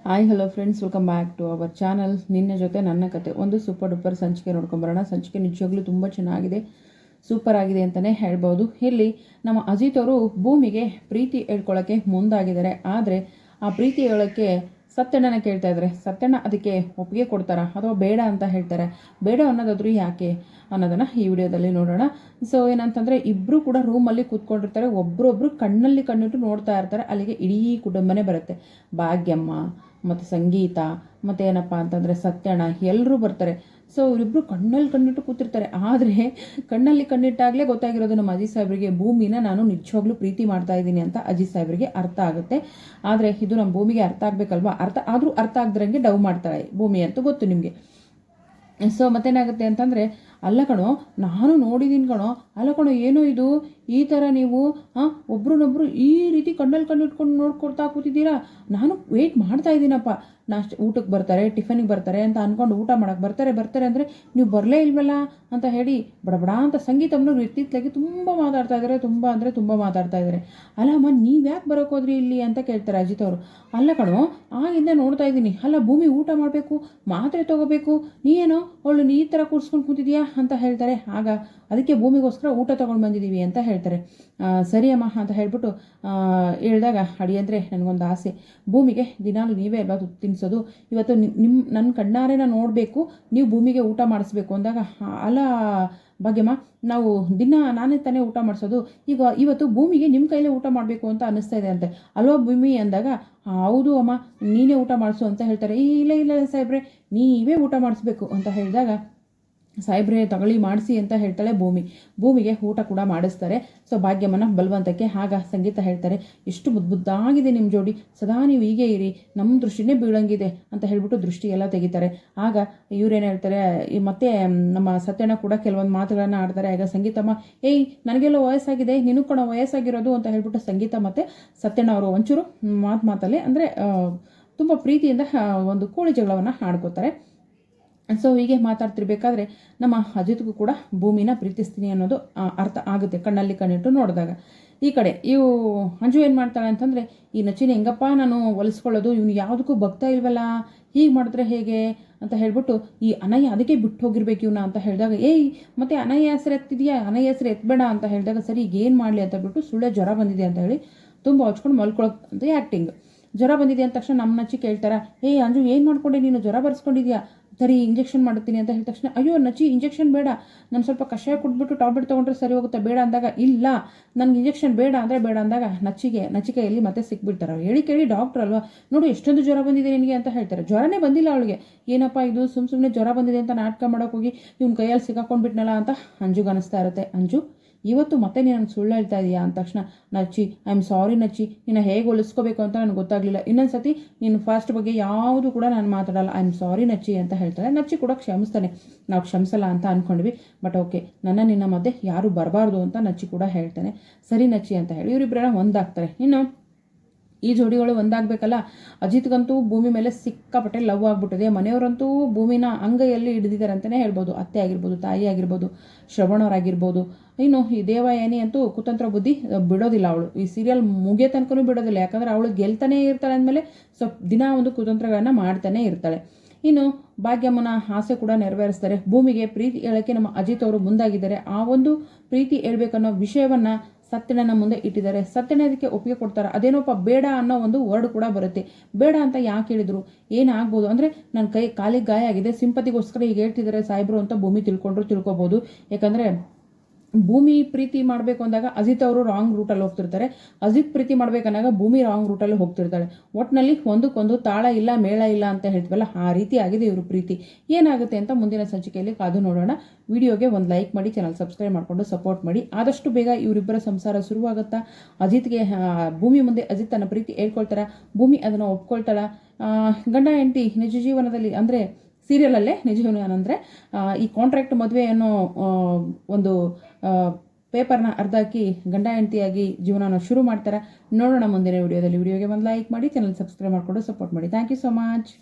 Hi hello friends, welcome back to our channel. ನಿನ್ನೆ ಜೊತೆ ನನ್ನ ಕತೆ ಒಂದು ಸೂಪರ್ ಡೂಪರ್ ಸಂಚಿಕೆ ನೋಡ್ಕೊಂಬರೋಣ. ಸಂಚಿಕೆ ನಿಜವಾಗ್ಲೂ ತುಂಬ ಚೆನ್ನಾಗಿದೆ, ಸೂಪರ್ ಆಗಿದೆ ಅಂತಲೇ ಹೇಳ್ಬೋದು. ಇಲ್ಲಿ ನಮ್ಮ ಅಜಿತ್ ಅವರು ಭೂಮಿಗೆ ಪ್ರೀತಿ ಹೇಳ್ಕೊಳ್ಳೋಕ್ಕೆ ಮುಂದಾಗಿದ್ದಾರೆ. ಆದರೆ ಆ ಪ್ರೀತಿ ಹೇಳೋಕ್ಕೆ ಸತ್ಯಣ್ಣನ ಕೇಳ್ತಾ ಇದ್ದಾರೆ. ಸತ್ಯಣ್ಣ ಅದಕ್ಕೆ ಒಪ್ಪಿಗೆ ಕೊಡ್ತಾರಾ ಅಥವಾ ಬೇಡ ಅಂತ ಹೇಳ್ತಾರೆ. ಬೇಡ ಅನ್ನೋದಾದ್ರೂ ಯಾಕೆ ಅನ್ನೋದನ್ನು ಈ ವಿಡಿಯೋದಲ್ಲಿ ನೋಡೋಣ. ಸೊ ಏನಂತಂದರೆ, ಇಬ್ಬರು ಕೂಡ ರೂಮಲ್ಲಿ ಕೂತ್ಕೊಂಡಿರ್ತಾರೆ. ಒಬ್ಬರೊಬ್ಬರು ಕಣ್ಣಲ್ಲಿ ಕಣ್ಣಿಟ್ಟು ನೋಡ್ತಾ ಇರ್ತಾರೆ. ಅಲ್ಲಿಗೆ ಇಡೀ ಕುಟುಂಬನೇ ಬರುತ್ತೆ. ಭಾಗ್ಯಮ್ಮ ಮತ್ತು ಸಂಗೀತ ಮತ್ತು ಏನಪ್ಪ ಅಂತಂದರೆ ಸತ್ಯಣ್ಣ ಎಲ್ಲರೂ ಬರ್ತಾರೆ. ಸೊ ಇವರಿಬ್ಬರು ಕಣ್ಣಲ್ಲಿ ಕಣ್ಣಿಟ್ಟು ಕೂತಿರ್ತಾರೆ. ಆದರೆ ಕಣ್ಣಲ್ಲಿ ಕಣ್ಣಿಟ್ಟಾಗಲೇ ಗೊತ್ತಾಗಿರೋದು ನಮ್ಮ ಅಜಿತ್ ಸಾಹೇಬ್ರಿಗೆ, ಭೂಮಿನ ನಾನು ನಿಜವಾಗ್ಲೂ ಪ್ರೀತಿ ಮಾಡ್ತಾ ಇದ್ದೀನಿ ಅಂತ ಅಜಿತ್ ಸಾಹೇಬ್ರಿಗೆ ಅರ್ಥ ಆಗುತ್ತೆ. ಆದರೆ ಇದು ನಮ್ಮ ಭೂಮಿಗೆ ಅರ್ಥ ಆಗಬೇಕಲ್ವಾ? ಅರ್ಥ ಆಗದ್ರಂಗೆ ಡವ್ ಮಾಡ್ತಾಳೆ ಭೂಮಿ ಅಂತೂ ಗೊತ್ತು ನಿಮಗೆ. ಸೊ ಮತ್ತೇನಾಗುತ್ತೆ ಅಂತಂದರೆ, ಅಲ್ಲ ಕಣೋ ನಾನು ನೋಡಿದ್ದೀನಿ ಕಣೋ, ಅಲ್ಲ ಕಣೋ ಏನೋ ಇದು ಈ ಥರ ನೀವು ಒಬ್ರನ್ನೊಬ್ರು ಈ ರೀತಿ ಕಣ್ಣಲ್ಲಿ ಕಣ್ಣಿಟ್ಕೊಂಡು ನೋಡ್ಕೊಳ್ತಾ ಕೂತಿದ್ದೀರಾ. ನಾನು ವೆಯ್ಟ್ ಮಾಡ್ತಾ ಇದ್ದೀನಪ್ಪ, ಊಟಕ್ಕೆ ಬರ್ತಾರೆ, ಟಿಫನಿಗೆ ಬರ್ತಾರೆ ಅಂತ ಅಂದ್ಕೊಂಡು ಊಟ ಮಾಡೋಕ್ಕೆ ಬರ್ತಾರೆ ಅಂದರೆ ನೀವು ಬರಲೇ ಇಲ್ವಲ್ಲ ಅಂತ ಹೇಳಿ ಬಡಬಡ ಅಂತ ಸಂಗೀತಮ್ಮನವ್ರು ಇರ್ತಿತ್ತಲಾಗಿ ತುಂಬ ಮಾತಾಡ್ತಾ ಇದ್ದಾರೆ. ತುಂಬ ಮಾತಾಡ್ತಾ ಇದ್ದಾರೆ. ಅಲ್ಲಮ್ಮ ನೀವು ಯಾಕೆ ಬರೋಕ್ಕೋದ್ರಿ ಇಲ್ಲಿ ಅಂತ ಕೇಳ್ತಾರೆ ಅಜಿತ್ ಅವರು. ಅಲ್ಲ ಕಣೋ ಆಗಿಂದ ನೋಡ್ತಾ ಇದ್ದೀನಿ, ಅಲ್ಲ ಭೂಮಿ ಊಟ ಮಾಡಬೇಕು, ಮಾತ್ರೆ ತೊಗೋಬೇಕು, ನೀನೇನೋ ಅವಳು ಈ ಥರ ಕೂರಿಸ್ಕೊಂಡು ಕೂತಿದ್ಯಾ ಅಂತ ಹೇಳ್ತಾರೆ. ಆಗ ಅದಕ್ಕೆ ಭೂಮಿಗೋಸ್ಕರ ಊಟ ತೊಗೊಂಡು ಬಂದಿದ್ದೀವಿ ಅಂತ ಹೇಳ್ತಾರೆ. ಸರಿ ಅಮ್ಮ ಅಂತ ಹೇಳ್ಬಿಟ್ಟು ಹೇಳಿದಾಗ, ಅಡಿಯಂದರೆ ನನಗೊಂದು ಆಸೆ, ಭೂಮಿಗೆ ದಿನಾಲು ನೀವೇ ಅಲ್ವಾ ತಿನ್ನಿಸೋದು, ಇವತ್ತು ನನ್ನ ಕಣ್ಣಾರೆ ನೋಡಬೇಕು, ನೀವು ಭೂಮಿಗೆ ಊಟ ಮಾಡಿಸ್ಬೇಕು ಅಂದಾಗ, ಅಲ್ಲ ಭಾಗ್ಯಮ್ಮ ನಾವು ದಿನ ನಾನೇ ತಾನೇ ಊಟ ಮಾಡಿಸೋದು, ಇವತ್ತು ಭೂಮಿಗೆ ನಿಮ್ಮ ಕೈಲೇ ಊಟ ಮಾಡಬೇಕು ಅಂತ ಅನ್ನಿಸ್ತಾ ಇದೆ ಅಂತೆ ಅಲ್ವಾ ಭೂಮಿ ಅಂದಾಗ, ಹೌದು ಅಮ್ಮ ನೀನೇ ಊಟ ಮಾಡಿಸು ಅಂತ ಹೇಳ್ತಾರೆ. ಇಲ್ಲ ಸಾಹೇಬ್ರೆ ನೀವೇ ಊಟ ಮಾಡಿಸ್ಬೇಕು ಅಂತ ಹೇಳಿದಾಗ, ಸಾಹೇಬ್ರೆ ತಗೊಳ್ಳಿ ಮಾಡಿಸಿ ಅಂತ ಹೇಳ್ತಾಳೆ ಭೂಮಿಗೆ ಊಟ ಕೂಡ ಮಾಡಿಸ್ತಾರೆ. ಸೊ ಭಾಗ್ಯಮ್ಮನ ಬಲವಂತಕ್ಕೆ ಆಗ ಸಂಗೀತ ಹೇಳ್ತಾರೆ, ಎಷ್ಟು ಮುದ್ದಾಗಿದೆ ನಿಮ್ಮ ಜೋಡಿ, ಸದಾ ನೀವು ಹೀಗೆ ಇರಿ, ನಮ್ಮ ದೃಷ್ಟಿನೇ ಬೀಳಂಗಿದೆ ಅಂತ ಹೇಳ್ಬಿಟ್ಟು ದೃಷ್ಟಿ ಎಲ್ಲ ತೆಗಿತಾರೆ. ಆಗ ಇವರೇನು ಹೇಳ್ತಾರೆ, ಮತ್ತೆ ನಮ್ಮ ಸತ್ಯಣ್ಣ ಕೂಡ ಕೆಲವೊಂದು ಮಾತುಗಳನ್ನು ಆಡ್ತಾರೆ. ಆಗ ಸಂಗೀತಮ್ಮ, ನನಗೆಲ್ಲ ವಯಸ್ಸಾಗಿದೆ, ನಿನಗೆ ಕೂಡ ವಯಸ್ಸಾಗಿರೋದು ಅಂತ ಹೇಳ್ಬಿಟ್ಟು ಸಂಗೀತ ಮತ್ತು ಸತ್ಯಣ್ಣ ಅವರು ಒಂಚೂರು ಮಾತಲ್ಲಿ ಅಂದರೆ ತುಂಬ ಪ್ರೀತಿಯಿಂದ ಒಂದು ಕೋಳಿ ಜಗಳವನ್ನು ಆಡ್ಕೋತಾರೆ. ಸೊ ಹೀಗೆ ಮಾತಾಡ್ತಿರ್ಬೇಕಾದ್ರೆ ನಮ್ಮ ಅಜಿತ್ಗೂ ಕೂಡ ಭೂಮಿನ ಪ್ರೀತಿಸ್ತೀನಿ ಅನ್ನೋದು ಅರ್ಥ ಆಗುತ್ತೆ ಕಣ್ಣಲ್ಲಿ ಕಣ್ಣಿಟ್ಟು ನೋಡಿದಾಗ. ಈ ಕಡೆ ಅಂಜು ಏನು ಮಾಡ್ತಾಳೆ ಅಂತಂದರೆ, ಈ ನಚ್ಚಿನ ಹೆಂಗಪ್ಪ ನಾನು ಹೊಲಿಸ್ಕೊಳ್ಳೋದು, ಇವನು ಯಾವುದಕ್ಕೂ ಭಕ್ತ ಇಲ್ವಲ್ಲ, ಹೀಗೆ ಮಾಡಿದ್ರೆ ಹೇಗೆ ಅಂತ ಹೇಳ್ಬಿಟ್ಟು ಈ ಅನಯ್ಯ ಅದಕ್ಕೆ ಬಿಟ್ಟು ಹೋಗಿರ್ಬೇಕು ಇವನ ಅಂತ ಹೇಳಿದಾಗ, ಮತ್ತೆ ಅನಯ್ಯ ಹೆಸರು ಎತ್ತಿದೆಯಾ, ಅನಯ್ಯ ಹೆಸರು ಎತ್ತಬೇಡ ಅಂತ ಹೇಳಿದಾಗ, ಸರಿ ಈಗ ಏನು ಮಾಡಲಿ ಅಂತ ಹೇಳ್ಬಿಟ್ಟು ಸುಳ್ಳೆ ಜ್ವರ ಬಂದಿದೆ ಅಂತ ಹೇಳಿ ತುಂಬ ಹೊಚ್ಕೊಂಡು ಮಲ್ಕೊಳಕ್ ಅಂತ ಆ್ಯಕ್ಟಿಂಗ್. ಜ್ವರ ಬಂದಿದೆ ಅಂದ ತಕ್ಷಣ ನಮ್ಮ ನಚ್ಚಿ ಕೇಳ್ತಾರ, ಅಂಜು ಏನು ಮಾಡ್ಕೊಂಡೆ ನೀನು, ಜ್ವರ ಬರ್ಸ್ಕೊಂಡಿದ್ಯಾ, ಸರಿ ಇಂಜೆಕ್ಷನ್ ಮಾಡ್ತೀನಿ ಅಂತ ಹೇಳಿದ ತಕ್ಷಣ, ಅಯ್ಯೋ ನಚ್ಚಿ ಇಂಜೆಕ್ಷನ್ ಬೇಡ, ನಾನು ಸ್ವಲ್ಪ ಕಷಾಯ ಕುಟ್ಬಿಟ್ಟು ಟ್ಯಾಬ್ಲೆಟ್ ತೊಗೊಂಡ್ರೆ ಸರಿ ಹೋಗುತ್ತೆ, ಬೇಡ ಅಂದಾಗ, ಇಲ್ಲ ನನಗೆ ಇಂಜೆಕ್ಷನ್ ಬೇಡ ಅಂದರೆ ಬೇಡ ಅಂದಾಗ ನಚಿಕೆಯಲ್ಲಿ ಮತ್ತೆ ಸಿಕ್ಬಿಡ್ತಾರೆ. ಹೇಳಿ ಕೇಳಿ ಡಾಕ್ಟರ್ ಅಲ್ವಾ, ನೋಡು ಎಷ್ಟೊಂದು ಜ್ವರ ಬಂದಿದೆ ನಿನಗೆ ಅಂತ ಹೇಳ್ತಾರೆ. ಜ್ವರನೇ ಬಂದಿಲ್ಲ ಅವಳಿಗೆ, ಏನಪ್ಪ ಇದು ಸುಮ್ಮನೆ ಜ್ವರ ಬಂದಿದೆ ಅಂತ ನಾಟಕ ಮಾಡೋಕೆ ಹೋಗಿ ಇವ್ನ ಕೈಯಲ್ಲಿ ಸಿಕ್ಕಾಕೊಂಡ್ಬಿಟ್ನಲ್ಲ ಅಂತ ಅಂಜುಗೆ ಅನಿಸ್ತಾ ಇರುತ್ತೆ. ಅಂಜು ಇವತ್ತು ಮತ್ತೆ ನೀನು ಸುಳ್ಳು ಹೇಳ್ತಾ ಇದೆಯಾ ಅಂದ ತಕ್ಷಣ, ನಚ್ಚಿ ಐ ಆಮ್ ಸಾರಿ ನಚ್ಚಿ, ನಿನ್ನ ಹೇಗೆ ಹೊಲಿಸ್ಕೋಬೇಕು ಅಂತ ನನಗೆ ಗೊತ್ತಾಗಲಿಲ್ಲ, ಇನ್ನೊಂದು ಸತಿ ನೀನು ಫಾಸ್ಟ್ ಬಗ್ಗೆ ಯಾವುದು ಕೂಡ ನಾನು ಮಾತಾಡಲ್ಲ, ಐ ಆಮ್ ಸಾರಿ ನಚ್ಚಿ ಅಂತ ಹೇಳ್ತಾಳೆ. ನಚ್ಚಿ ಕೂಡ ಕ್ಷಮಿಸ್ತಾನೆ, ನಾವು ಕ್ಷಮಿಸಲ್ಲ ಅಂತ ಅಂದ್ಕೊಂಡ್ವಿ, ಬಟ್ ಓಕೆ ನಿನ್ನ ಮಧ್ಯೆ ಯಾರು ಬರಬಾರ್ದು ಅಂತ ನಚ್ಚಿ ಕೂಡ ಹೇಳ್ತಾನೆ. ಸರಿ ನಚ್ಚಿ ಅಂತ ಹೇಳಿ ಇವರಿಬ್ಬರೆಲ್ಲ ಒಂದಾಗ್ತಾರೆ. ಇನ್ನು ಈ ಜೋಡಿಗಳು ಒಂದಾಗಬೇಕಲ್ಲ. ಅಜಿತ್ಗಂತೂ ಭೂಮಿ ಮೇಲೆ ಸಿಕ್ಕಾಪಟ್ಟೆ ಲವ್ ಆಗಿಬಿಟ್ಟಿದೆ. ಮನೆಯವರಂತೂ ಭೂಮಿನ ಅಂಗೈಯಲ್ಲಿ ಹಿಡಿದಿದ್ದಾರೆ ಅಂತಲೇ ಹೇಳ್ಬೋದು. ಅತ್ತೆ ಆಗಿರ್ಬೋದು, ತಾಯಿ ಆಗಿರ್ಬೋದು, ಶ್ರವಣವರಾಗಿರ್ಬೋದು. ಇನ್ನು ಈ ದೇವಯಾನಿ ಅಂತೂ ಕುತಂತ್ರ ಬುದ್ಧಿ ಬಿಡೋದಿಲ್ಲ. ಅವಳು ಈ ಸೀರಿಯಲ್ ಮುಗಿಯೋ ತನಕನೂ ಬಿಡೋದಿಲ್ಲ. ಯಾಕಂದರೆ ಅವಳು ಗೆಲ್ತಾನೇ ಇರ್ತಾಳೆ ಅಂದಮೇಲೆ ಸ್ವಲ್ಪ ದಿನ ಒಂದು ಕುತಂತ್ರಗಳನ್ನ ಮಾಡ್ತಾನೆ ಇರ್ತಾಳೆ. ಇನ್ನು ಭಾಗ್ಯಮ್ಮನ ಆಸೆ ಕೂಡ ನೆರವೇರಿಸ್ತಾರೆ. ಭೂಮಿಗೆ ಪ್ರೀತಿ ಹೇಳೋಕ್ಕೆ ನಮ್ಮ ಅಜಿತ್ ಅವರು ಮುಂದಾಗಿದ್ದಾರೆ. ಆ ಒಂದು ಪ್ರೀತಿ ಹೇಳ್ಬೇಕನ್ನೋ ವಿಷಯವನ್ನು ಸತ್ಯಣ್ಣನ ಮುಂದೆ ಇಟ್ಟಿದ್ದಾರೆ. ಸತ್ಯಣ್ಣ ಅದಕ್ಕೆ ಒಪ್ಪಿಗೆ ಕೊಡ್ತಾರೆ. ಅದೇನೋಪ್ಪ ಬೇಡ ಅನ್ನೋ ಒಂದು ವರ್ಡ್ ಕೂಡ ಬರುತ್ತೆ. ಬೇಡ ಅಂತ ಯಾಕೆ ಹೇಳಿದ್ರು, ಏನಾಗ್ಬೋದು ಅಂದರೆ, ನನ್ನ ಕಾಲಿಗೆ ಗಾಯ ಆಗಿದೆ, ಸಿಂಪತಿಗೋಸ್ಕರ ಈಗ ಹೇಳ್ತಿದ್ದಾರೆ ಸಾಹೇಬ್ರು ಅಂತ ಭೂಮಿ ತಿಳ್ಕೊಬೋದು. ಯಾಕಂದರೆ ಭೂಮಿ ಪ್ರೀತಿ ಮಾಡಬೇಕು ಅಂದಾಗ ಅಜಿತ್ ಅವರು ರಾಂಗ್ ರೂಟಲ್ಲಿ ಹೋಗ್ತಿರ್ತಾರೆ, ಅಜಿತ್ ಪ್ರೀತಿ ಮಾಡಬೇಕಂದಾಗ ಭೂಮಿ ರಾಂಗ್ ರೂಟಲ್ಲಿ ಹೋಗ್ತಿರ್ತಾಳೆ. ಒಟ್ಟಿನಲ್ಲಿ ಒಂದಕ್ಕೊಂದು ತಾಳ ಇಲ್ಲ ಮೇಳ ಇಲ್ಲ ಅಂತ ಹೇಳ್ತೀವಲ್ಲ, ಆ ರೀತಿ ಆಗಿದೆ ಇವರು ಪ್ರೀತಿ. ಏನಾಗುತ್ತೆ ಅಂತ ಮುಂದಿನ ಸಂಚಿಕೆಯಲ್ಲಿ ಕಾದು ನೋಡೋಣ. ವಿಡಿಯೋಗೆ ಒಂದು ಲೈಕ್ ಮಾಡಿ, ಚಾನಲ್ ಸಬ್ಸ್ಕ್ರೈಬ್ ಮಾಡಿಕೊಂಡು ಸಪೋರ್ಟ್ ಮಾಡಿ. ಆದಷ್ಟು ಬೇಗ ಇವರಿಬ್ಬರ ಸಂಸಾರ ಶುರುವಾಗುತ್ತಾ, ಅಜಿತ್ಗೆ ಭೂಮಿ ಮುಂದೆ ಅಜಿತ್ ತನ್ನ ಪ್ರೀತಿ ಹೇಳ್ಕೊಳ್ತಾರ, ಭೂಮಿ ಅದನ್ನು ಒಪ್ಕೊಳ್ತಾಳ. ಗಂಡ ಹೆಂಡತಿ ನಿಜ ಜೀವನದಲ್ಲಿ ಅಂದರೆ ಸೀರಿಯಲಲ್ಲೇ ನಿಜ ಜೀವನ ಅಂದರೆ ಈ ಕಾಂಟ್ರಾಕ್ಟ್ ಮದುವೆ ಅನ್ನೋ ಒಂದು ಪೇಪರ್ನ ಅರ್ಧಾಕಿ ಗಂಡ ಹೆಂಡತಿಯಾಗಿ ಜೀವನನ ಶುರು ಮಾಡ್ತಾರೆ. ನೋಡೋಣ ಮುಂದಿನ ವಿಡಿಯೋದಲ್ಲಿ. ವಿಡಿಯೋಗೆ ಒಂದು ಲೈಕ್ ಮಾಡಿ, ಚಾನಲ್ ಸಬ್ಸ್ಕ್ರೈಬ್ ಮಾಡಿಕೊಂಡು ಸಪೋರ್ಟ್ ಮಾಡಿ. Thank you so much.